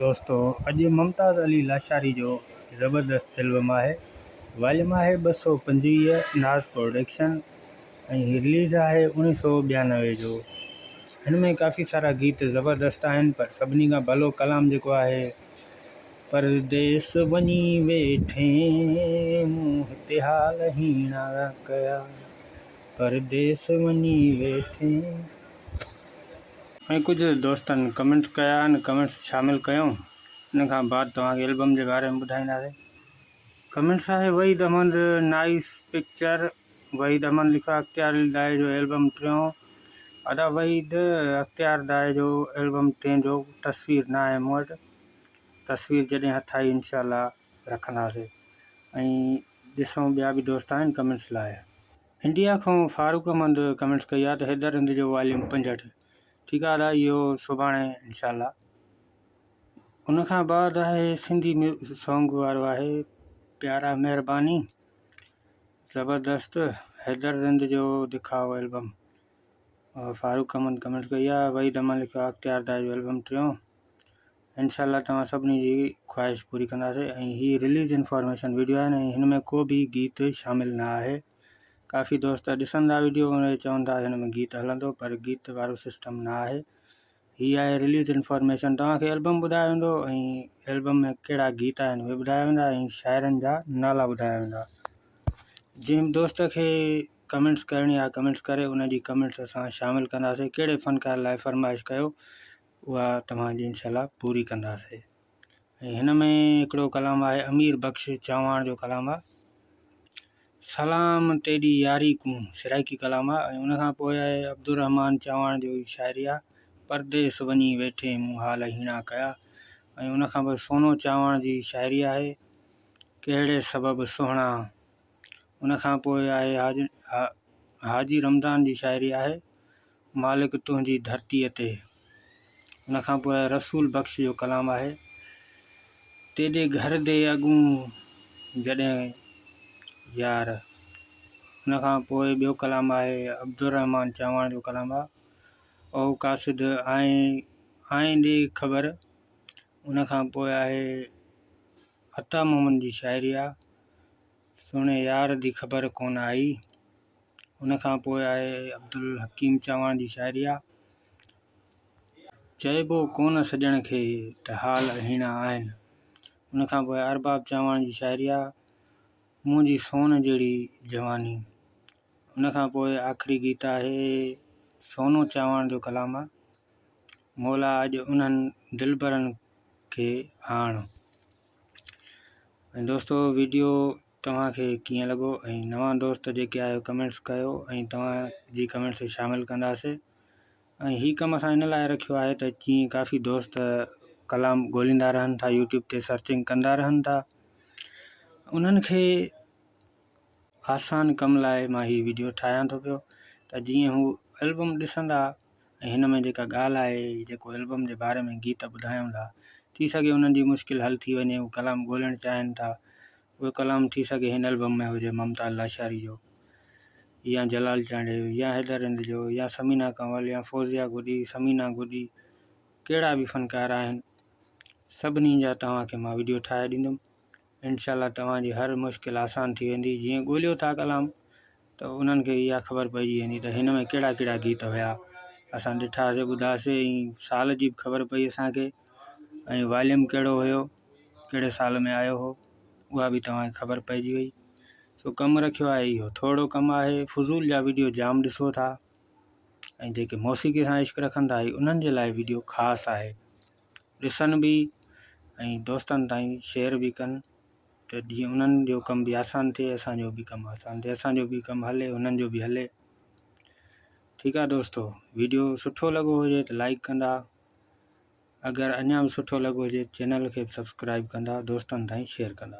दोस्तों अॼु मुमताज़ अली लाशारी जो ज़बरदस्त एल्बम है। वॉल्यूम है 225, नाज़ प्रोडक्शन ऐं रिलीज़ है 1992 जो। इनमें काफ़ी सारा गीत ज़बरदस्त आहिनि, पर सभिनी खां भलो कलाम जेको आहे, परदेस वञी वेठे मूं हिते हाल हीणा कया, परदेस वञी वेठे। ऐं कुछ दोस्तनि कमेंट कया आहिनि, कमेंट्स शामिल कयूं। इन खां बाद तव्हांखे एल्बम जे बारे में ॿुधाईंदासीं। कमेंट्स आहे वहीद अहमद, नाइस पिक्चर। वहीद अहमद लिखो अख्तियार दाए जो एल्बम 3 अदा वहीद अख्तियार दाए जो एल्बम 3 जो तस्वीर ना आहे मूं वटि। तस्वीर जॾहिं हथ आई इंशाल्लाह रखंदासीं। ऐं ॾिसूं ॿिया बि दोस्त आहिनि कमेंट्स लाइ। इंडिया खां फारूक अहमद कमेंट्स कई आहे त हैदर हिंद जो वॉल्यूम 65। ठीकु आहे दादा, इहो सुभाणे इंशाल्लाह। उनखां बाद आहे सिंधी सॉन्ग वारो आहे प्यारा महिरबानी, ज़बरदस्त। हैदर हिंद जो दिखाओ एल्बम। फारूक अहमद कमेंट कई आहे। वहीद अहमद लिखियो आहे अख्तियार दाए जो एल्बम 3 इंशाल्लाह तव्हां सभिनी जी ख्वाहिश पूरी कंदासीं। ऐं हीअ रिलीज़ इंफॉर्मेशन वीडियो आहे ऐं हिन में को भी गीत शामिल न आहे। काफ़ी दोस्त ॾिसंदा वीडियो उन चवंदा हिन में गीत हलंदो, पर गीत वारो सिस्टम न आहे। हीअ आहे रिलीज़ इंफॉर्मेशन। तव्हांखे एल्बम ॿुधायो वेंदो ऐं एल्बम में कहिड़ा गीत आहिनि उहे ॿुधाया वेंदा ऐं शाइरनि जा नाला ॿुधाया वेंदा। जंहिं दोस्त खे कमेंट्स करणी आहे कमेंट्स करे, उनजी कमेंट्स असां शामिल कंदासीं। कहिड़े फ़नकार लाइ फरमाइश कयो उहा तव्हांजी इंशाल्लाह पूरी कंदासीं। ऐं हिन में हिकिड़ो कलाम आहे अमीर बख्श चौहान जो कलाम आहे, सलाम तेरी यारी कूं, सिराइकी कलाम आहे। ऐं उनखां पोइ आहे अब्दुर्रहमान चौहान जो शाइरी आहे, परदेस वञी वेठे मूं हाल हीणा कया। ऐं उनखां पोइ सोनो चौहान जी शाइरी आहे, कहिड़े सबबु सुहिणा। उनखां पोइ आहे हाजी रमज़ान जी शाइरी आहे, मालिक तुंहिंजी धरतीअ ते। उनखां पोइ आहे रसूल बख्श जो कलाम आहे, तेॾे घर दे अॻूं जॾहिं यार। उनखां पोइ ॿियो कलाम आहे अब्दुर्रहमान चौहान जो कलाम आहे, ओ कासिद आएं ॾे ख़बर। उनखां पोइ आहे अता मोहम्मद जी शाइरी आहे, सुहिणे यार दी ख़बर कोन आई। उनखां पोइ आहे अब्दुल हकीम चौहान जी शाइरी आहे, चइबो कोन सॼण खे त हाल हीणा आहिनि। उनखां पोइ अरबाब चौहान जी शाइरी आहे, मुंहिंजी सोन जहिड़ी जवानी। उनखां पोइ आख़िरी गीत आहे सोनो चौहान जो कलाम आहे, मौला अॼु उन्हनि दिलबरनि खे आण। ऐं दोस्तो वीडियो तव्हांखे कीअं लॻो ऐं नवां दोस्त जेके आहियो कमेंट्स कयो ऐं तव्हांजी कमेंट्स शामिल कंदासीं। ऐं हीअ कमु असां इन लाइ रखियो आहे त जीअं काफ़ी दोस्त कलाम ॻोल्हींदा रहनि था, यूट्यूब ते सर्चिंग कंदा रहनि था, उन्हनि खे आसान कम लाइ मां हीअ वीडियो ठाहियां थो पियो, त जीअं हू एल्बम ॾिसंदा ऐं हिन में जेका ॻाल्हि आहे जेको एल्बम जे बारे में गीत ॿुधायूं था, थी सघे उन्हनि जी मुश्किल हल थी वञे। हू कलाम ॻोल्हणु चाहिनि था, उहो कलाम थी सघे हिन एल्बम में हुजे, मुमताज़ लाशारी जो या जलाल चांडे या हैदर हिंद जो या समीना कंवल या फौज़िया गुडी, समीना गुडी, कहिड़ा बि फ़नकार आहिनि सभिनी जा तव्हांखे मां वीडियो ठाहे ॾींदुमि। इंशाल्लाह तव्हांजी हर मुश्किल आसान थी वेंदी। जीअं ॻोल्हियो था कलाम त उन्हनि खे इहा ख़बर पइजी वेंदी त हिन में कहिड़ा कहिड़ा गीत हुया, असां ॾिठासीं ॿुधासीं ऐं साल जी बि ख़बर पई असांखे, ऐं वॉल्यूम कहिड़ो हुयो, कहिड़े साल में आयो हो, उहा बि तव्हांखे ख़बर पइजी वई। सो कमु रखियो आहे इहो, थोरो कमु आहे। फुज़ूल जा वीडियो जाम ॾिसो था ऐं जेके मौसीक़ी सां इश्क रखनि था उन्हनि जे लाइ वीडियो ख़ासि आहे, ॾिसनि बि ऐं दोस्तनि ताईं शेयर बि कनि, त जीअं उन्हनि जो कमु बि आसानु थिए, असांजो बि कमु आसानु थिए, असांजो बि कमु हले, उन्हनि जो बि हले। ठीकु आहे दोस्तो, वीडियो सुठो लॻो हुजे त लाइक कंदा, अगरि अञा बि सुठो लॻो हुजे चैनल खे सब्सक्राइब कंदा, दोस्तनि ताईं शेयर कंदा।